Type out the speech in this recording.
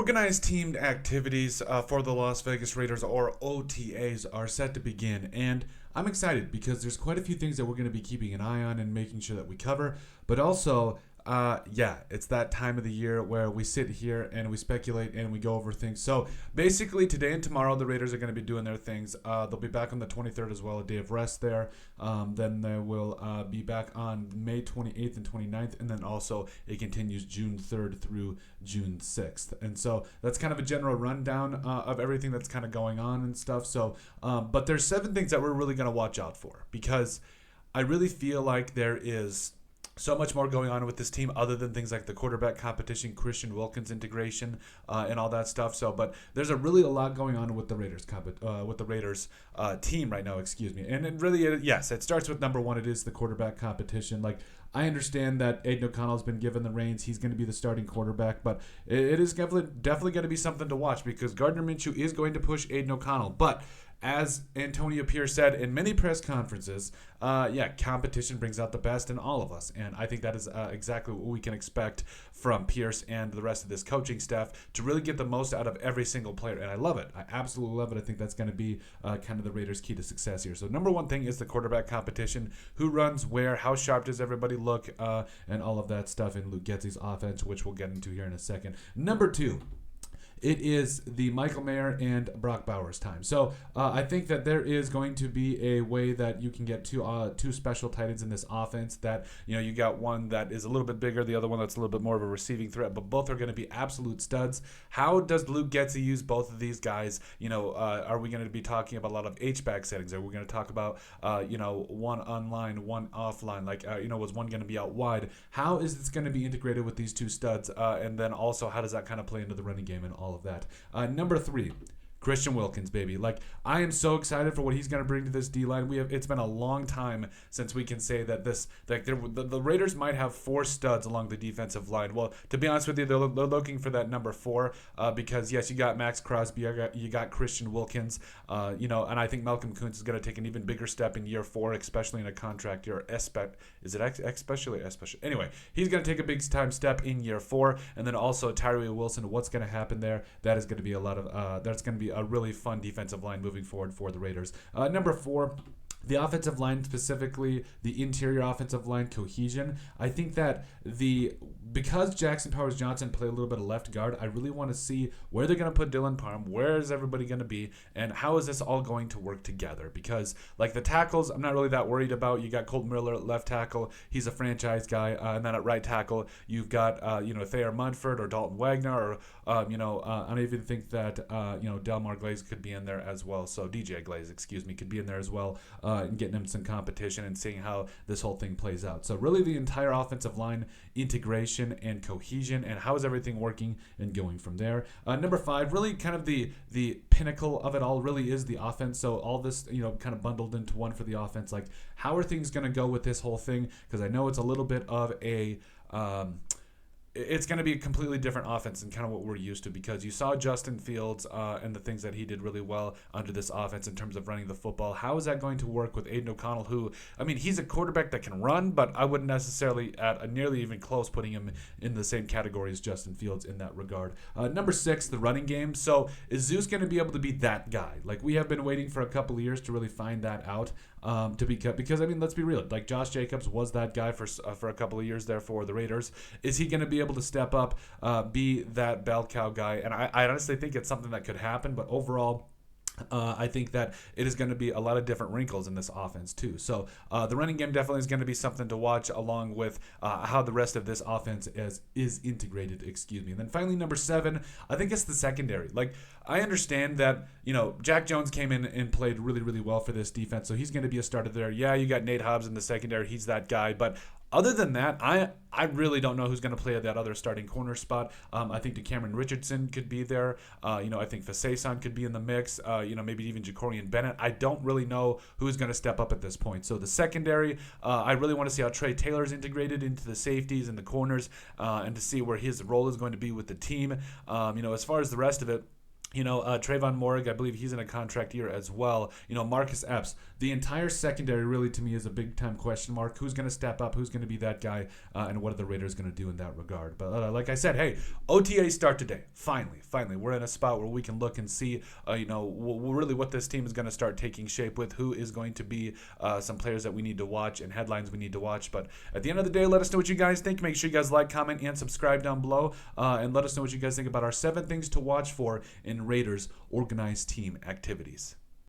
Organized teamed activities for the Las Vegas Raiders, or OTAs, are set to begin, and I'm excited because there's quite a few things that we're going to be keeping an eye on and making sure that we cover, but also it's that time of the year where we sit here and we speculate and we go over things. So basically, today and tomorrow, the Raiders are going to be doing their things. They'll be back on the 23rd as well, a day of rest there. Then they will be back on May 28th and 29th, and then also it continues June 3rd through June 6th. And so that's kind of a general rundown of everything that's kind of going on and stuff. So, but there's 7 things that we're really going to watch out for, because I really feel like there is so much more going on with this team other than things like the quarterback competition, Christian Wilkins integration, and all that stuff. So, but there's a lot going on with the Raiders team right now. Excuse me. And it really, yes, it starts with number 1. It is the quarterback competition. Like, I understand that Aidan O'Connell's been given the reins. He's going to be the starting quarterback, but it is definitely going to be something to watch, because Gardner Minshew is going to push Aidan O'Connell, but as Antonio Pierce said in many press conferences, competition brings out the best in all of us. And I think that is exactly what we can expect from Pierce and the rest of this coaching staff, to really get the most out of every single player. And I love it. I absolutely love it. I think that's going to be kind of the Raiders' key to success here. So number 1 thing is the quarterback competition. Who runs where? How sharp does everybody look? And all of that stuff in Luke Getzey's offense, which we'll get into here in a second. Number 2. It is the Michael Mayer and Brock Bowers time. So I think that there is going to be a way that you can get two special tight ends in this offense. That, you got one that is a little bit bigger, the other one that's a little bit more of a receiving threat, but both are going to be absolute studs. How does Luke Getsy use both of these guys? Are we going to be talking about a lot of H-back settings? Are we going to talk about one online, one offline? Was one going to be out wide? How is this going to be integrated with these two studs? And then also, how does that kind of play into the running game and all of that? Number 3, Christian Wilkins, baby. I am so excited for what he's going to bring to this D-line. It's been a long time since we can say that the Raiders might have 4 studs along the defensive line. Well, to be honest with you, they're looking for that number 4 because, yes, you got Max Crosby, you got Christian Wilkins, and I think Malcolm Kuntz is going to take an even bigger step in year 4, especially in a contract year. Especially? Anyway, he's going to take a big time step in year 4, and then also Tyree Wilson. What's going to happen there? That is going to be that's going to be a really fun defensive line moving forward for the Raiders. Number 4, the offensive line, specifically the interior offensive line cohesion. I think that because Jackson Powers-Johnson played a little bit of left guard, I really want to see where they're going to put Dylan Parham, where is everybody going to be, and how is this all going to work together. Because, the tackles, I'm not really that worried about. You got Colton Miller at left tackle. He's a franchise guy. And then at right tackle, you've got, Thayer Munford or Dalton Wagner, or, I don't even think that, Delmar Glaze could be in there as well. So DJ Glaze, could be in there as well. And getting him some competition and seeing how this whole thing plays out. So really the entire offensive line integration and cohesion, and how is everything working and going from there. Number 5, really kind of the pinnacle of it all really is the offense. So all this, kind of bundled into one for the offense. How are things going to go with this whole thing? Because I know it's a little bit of a it's going to be a completely different offense than kind of what we're used to, because you saw Justin Fields and the things that he did really well under this offense in terms of running the football. How is that going to work with Aidan O'Connell, who, he's a quarterback that can run, but I wouldn't necessarily at a nearly even close putting him in the same category as Justin Fields in that regard. Number 6, the running game. So is Zeus going to be able to be that guy? We have been waiting for a couple of years to really find that out. Because let's be real. Josh Jacobs was that guy for a couple of years there for the Raiders. Is he going to be able to step up, be that bell cow guy? And I honestly think it's something that could happen. But overall, I think that it is going to be a lot of different wrinkles in this offense too. So the running game definitely is going to be something to watch, along with how the rest of this offense is integrated. And then finally, number 7, I think it's the secondary. I understand that Jack Jones came in and played really, really well for this defense, so he's going to be a starter there. Yeah, you got Nate Hobbs in the secondary; he's that guy. But other than that, I really don't know who's going to play at that other starting corner spot. I think Cameron Richardson could be there. I think Faceson could be in the mix. Maybe even Jacorian Bennett. I don't really know who's going to step up at this point. So the secondary, I really want to see how Trey Taylor's integrated into the safeties and the corners, and to see where his role is going to be with the team. As far as the rest of it, Trayvon Morrig, I believe he's in a contract year as well. Marcus Epps. The entire secondary really to me is a big time question mark. Who's going to step up? Who's going to be that guy? And what are the Raiders going to do in that regard? But like I said, hey, OTAs start today. Finally, we're in a spot where we can look and see, really what this team is going to start taking shape with. Who is going to be some players that we need to watch and headlines we need to watch. But at the end of the day, let us know what you guys think. Make sure you guys like, comment, and subscribe down below. And let us know what you guys think about our 7 things to watch for in Raiders organized team activities.